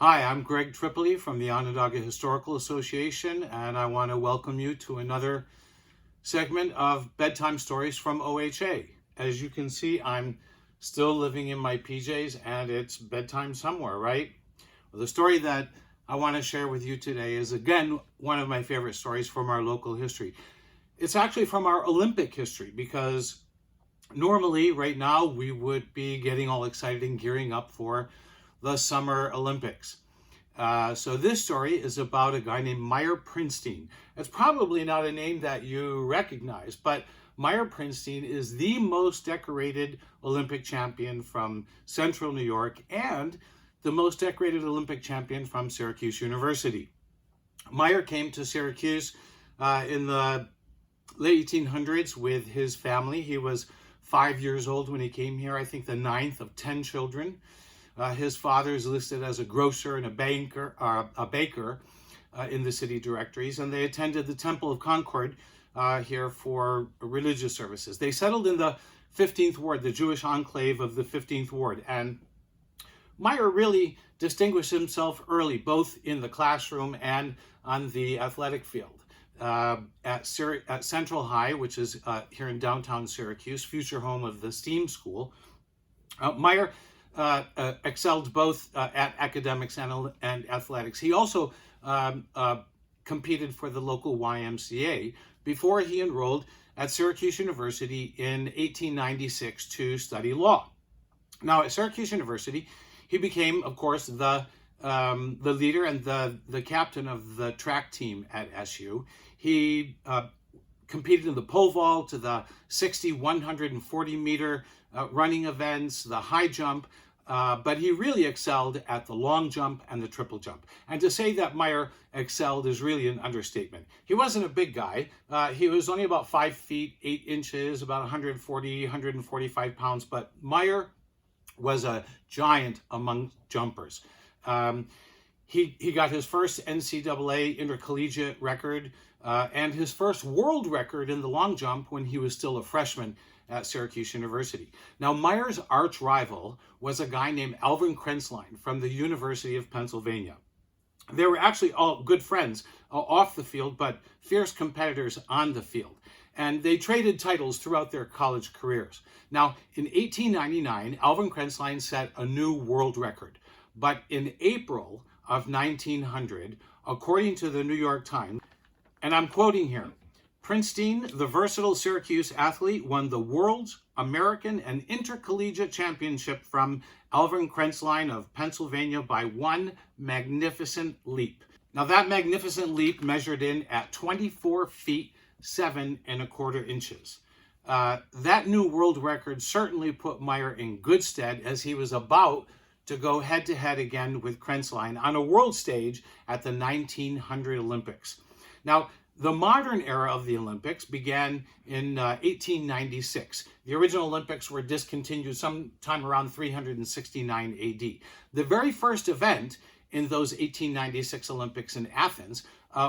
Hi, I'm Gregg Tripoli from the Onondaga Historical Association, and I want to welcome you to another segment of Bedtime Stories from OHA. As you can see, I'm still living in my PJs, and it's bedtime somewhere, right? Well, the story that I want to share with you today is, again, one of my favorite stories from our local history. It's actually from our Olympic history, because normally, right now, we would be getting all excited and gearing up for the Summer Olympics. So this story is about a guy named Myer Prinstein. It's probably not a name that you recognize, but Myer Prinstein is the most decorated Olympic champion from Central New York and the most decorated Olympic champion from Syracuse University. Myer came to Syracuse in the late 1800s with his family. He was 5 years old when he came here, I think the ninth of 10 children. His father is listed as a grocer and a baker in the city directories, and they attended the Temple of Concord here for religious services. They settled in the 15th Ward, the Jewish enclave of the 15th Ward, and Myer really distinguished himself early, both in the classroom and on the athletic field. At Central High, which is here in downtown Syracuse, future home of the STEAM school, Myer excelled both at academics and athletics. He also competed for the local YMCA before he enrolled at Syracuse University in 1896 to study law. Now, at Syracuse University, he became, of course, the leader and the captain of the track team at SU. He competed in the pole vault, to the 60, 140 meter running events, the high jump, but he really excelled at the long jump and the triple jump. And to say that Myer excelled is really an understatement. He wasn't a big guy. He was only about 5 feet, 8 inches, about 140, 145 pounds, but Myer was a giant among jumpers. He got his first NCAA intercollegiate record and his first world record in the long jump when he was still a freshman at Syracuse University. Now, Myer's arch rival was a guy named Alvin Prinstein from the University of Pennsylvania. They were actually all good friends off the field, but fierce competitors on the field. And they traded titles throughout their college careers. Now, in 1899, Alvin Prinstein set a new world record. But in April of 1900, according to the New York Times, and I'm quoting here, Prinstein, the versatile Syracuse athlete, won the World's, American, and Intercollegiate Championship from Alvin Prinstein of Pennsylvania by one magnificent leap. Now, that magnificent leap measured in at 24 feet, 7¼ inches. That new world record certainly put Myer in good stead as he was about to go head-to-head again with Prinstein on a world stage at the 1900 Olympics. Now, the modern era of the Olympics began in 1896. The original Olympics were discontinued sometime around 369 AD. The very first event in those 1896 Olympics in Athens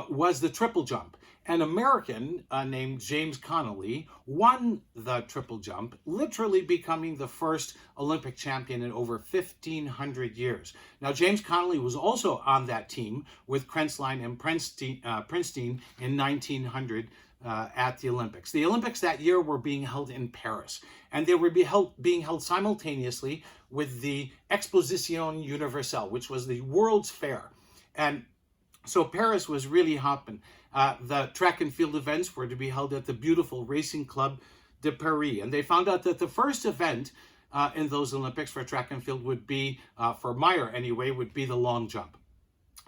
was the triple jump. An American named James Connolly won the triple jump, literally becoming the first Olympic champion in over 1,500 years. Now, James Connolly was also on that team with Prinstein and Prinstein in 1900 at the Olympics. The Olympics that year were being held in Paris, and they were being held simultaneously with the Exposition Universelle, which was the World's Fair. And so Paris was really hopping. The track and field events were to be held at the beautiful Racing Club de Paris. And they found out that the first event in those Olympics for track and field would be, for Myer anyway, would be the long jump.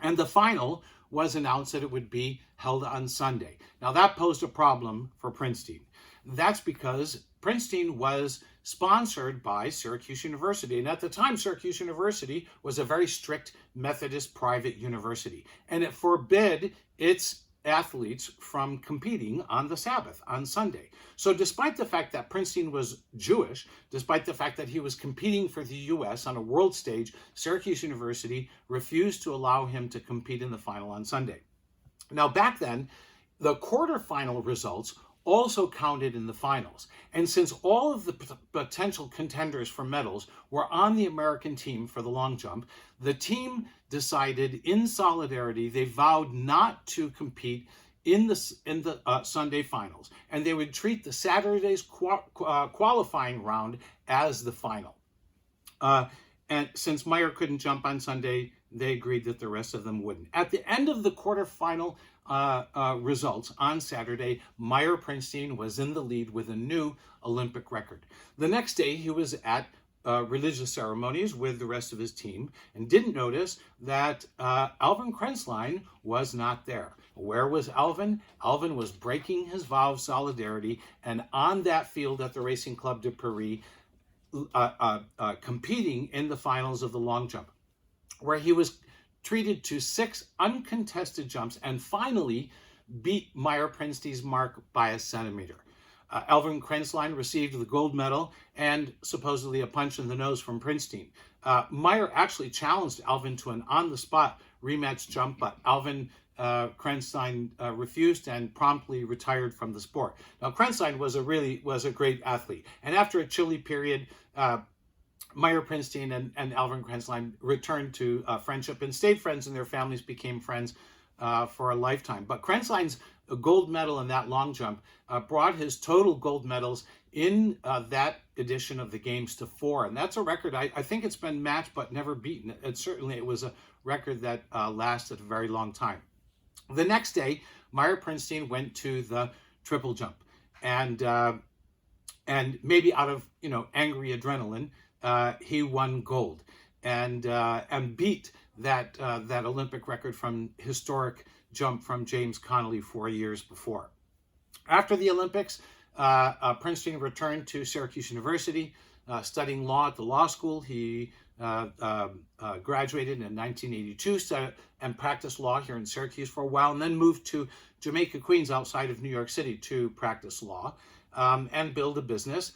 And the final was announced that it would be held on Sunday. Now, that posed a problem for Prinstein. That's because Prinstein was sponsored by Syracuse University. And at the time, Syracuse University was a very strict Methodist private university. And it forbid its athletes from competing on the Sabbath, on Sunday. So despite the fact that Prinstein was Jewish, despite the fact that he was competing for the U.S. on a world stage, Syracuse University refused to allow him to compete in the final on Sunday. Now, back then, the quarterfinal results also counted in the finals. And since all of the potential contenders for medals were on the American team for the long jump, the team decided in solidarity, they vowed not to compete in the Sunday finals, and they would treat the Saturday's qualifying round as the final. And since Myer couldn't jump on Sunday, they agreed that the rest of them wouldn't. At the end of the quarterfinal results on Saturday, Myer Prinstein was in the lead with a new Olympic record. The next day, he was at religious ceremonies with the rest of his team and didn't notice that Alvin Prinstein was not there. Where was Alvin? Alvin was breaking his vow of solidarity, and on that field at the Racing Club de Paris, competing in the finals of the long jump, where he was treated to 6 uncontested jumps and finally beat Myer Prinstein's mark by a centimeter. Alvin Prinstein received the gold medal and supposedly a punch in the nose from Prinstein. Myer actually challenged Alvin to an on-the-spot rematch jump, but Alvin Prinstein refused and promptly retired from the sport. Now, Prinstein was a great athlete, and after a chilly period, Myer Prinstein and Alvin Prinstein returned to friendship and stayed friends, and their families became friends for a lifetime. But Prinstein's gold medal in that long jump brought his total gold medals in that edition of the Games to 4, and that's a record. I think it's been matched but never beaten. It was a record that lasted a very long time. The next day, Myer Prinstein went to the triple jump, and maybe out of angry adrenaline, he won gold and beat that Olympic record from historic jump from James Connolly 4 years before. After the Olympics, Prinstein returned to Syracuse University, studying law at the law school. He graduated in 1982 and practiced law here in Syracuse for a while, and then moved to Jamaica, Queens, outside of New York City to practice law and build a business.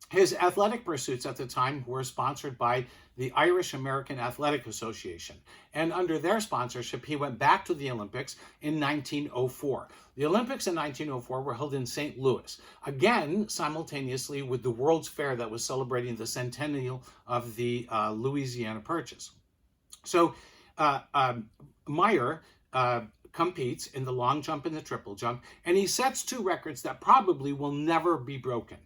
His athletic pursuits at the time were sponsored by the Irish American Athletic Association, and under their sponsorship, he went back to the Olympics in 1904. The Olympics in 1904 were held in St. Louis, again simultaneously with the World's Fair that was celebrating the centennial of the Louisiana Purchase. So Myer competes in the long jump and the triple jump, and he sets 2 records that probably will never be broken.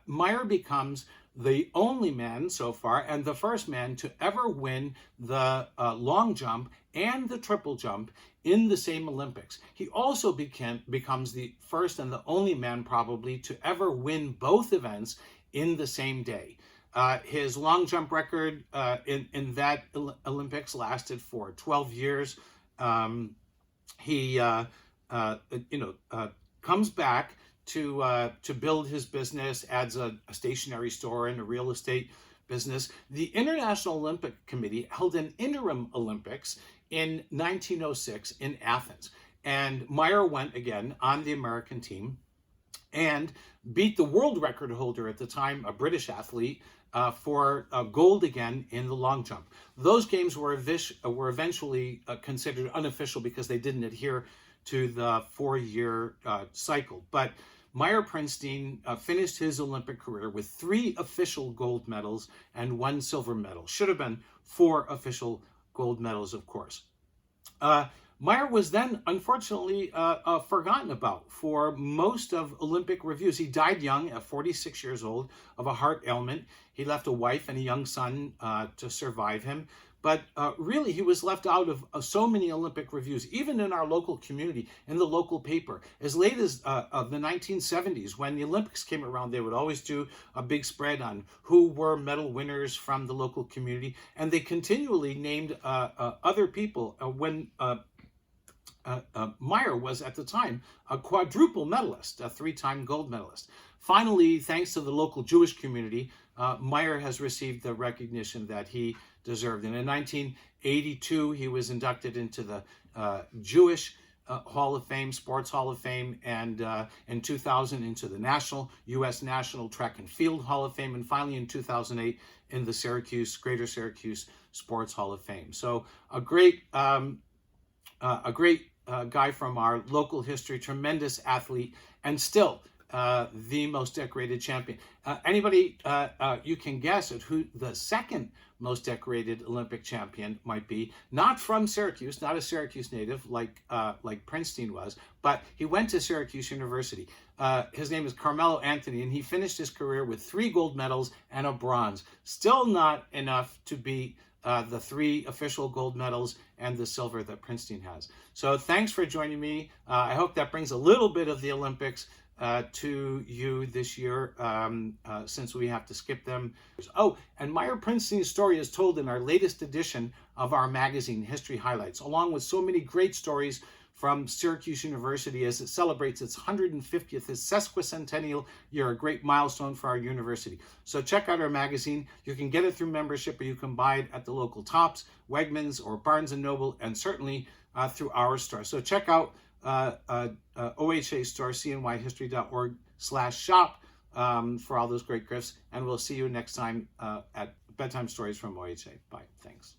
Myer becomes the only man so far and the first man to ever win the long jump and the triple jump in the same Olympics. He also becomes the first and the only man probably to ever win both events in the same day. His long jump record in that Olympics lasted for 12 years. He comes back to build his business, adds a stationery store and a real estate business. The International Olympic Committee held an interim Olympics in 1906 in Athens, and Myer went again on the American team and beat the world record holder at the time, a British athlete, for gold again in the long jump. Those games were eventually considered unofficial because they didn't adhere to the 4-year cycle. But Myer Prinstein finished his Olympic career with 3 official gold medals and 1 silver medal. Should have been 4 official gold medals, of course. Myer was then, unfortunately, forgotten about for most of Olympic reviews. He died young at 46 years old of a heart ailment. He left a wife and a young son to survive him. But really, he was left out of so many Olympic reviews, even in our local community, in the local paper. As late as the 1970s, when the Olympics came around, they would always do a big spread on who were medal winners from the local community. And they continually named other people when Myer was, at the time, a quadruple medalist, a 3-time gold medalist. Finally, thanks to the local Jewish community, Myer has received the recognition that he deserved. And in 1982, he was inducted into the Jewish Hall of Fame, Sports Hall of Fame, and in 2000 into the U.S. National Track and Field Hall of Fame, and finally in 2008 in the Greater Syracuse Sports Hall of Fame. So a great guy from our local history, tremendous athlete, and still the most decorated champion. Anybody, you can guess at who the second most decorated Olympic champion might be? Not from Syracuse, not a Syracuse native like Prinstein was, but he went to Syracuse University. His name is Carmelo Anthony, and he finished his career with 3 gold medals and a bronze. Still not enough to beat the 3 official gold medals and the silver that Prinstein has. So thanks for joining me. I hope that brings a little bit of the Olympics to you this year, since we have to skip them. Oh, and Myer Prinstein's story is told in our latest edition of our magazine, History Highlights, along with so many great stories from Syracuse University as it celebrates its 150th, its sesquicentennial year, a great milestone for our university. So check out our magazine. You can get it through membership, or you can buy it at the local Tops, Wegmans, or Barnes & Noble, and certainly through our store. So check out OHA store, cnyhistory.org/shop for all those great gifts. And we'll see you next time at Bedtime Stories from OHA. Bye. Thanks.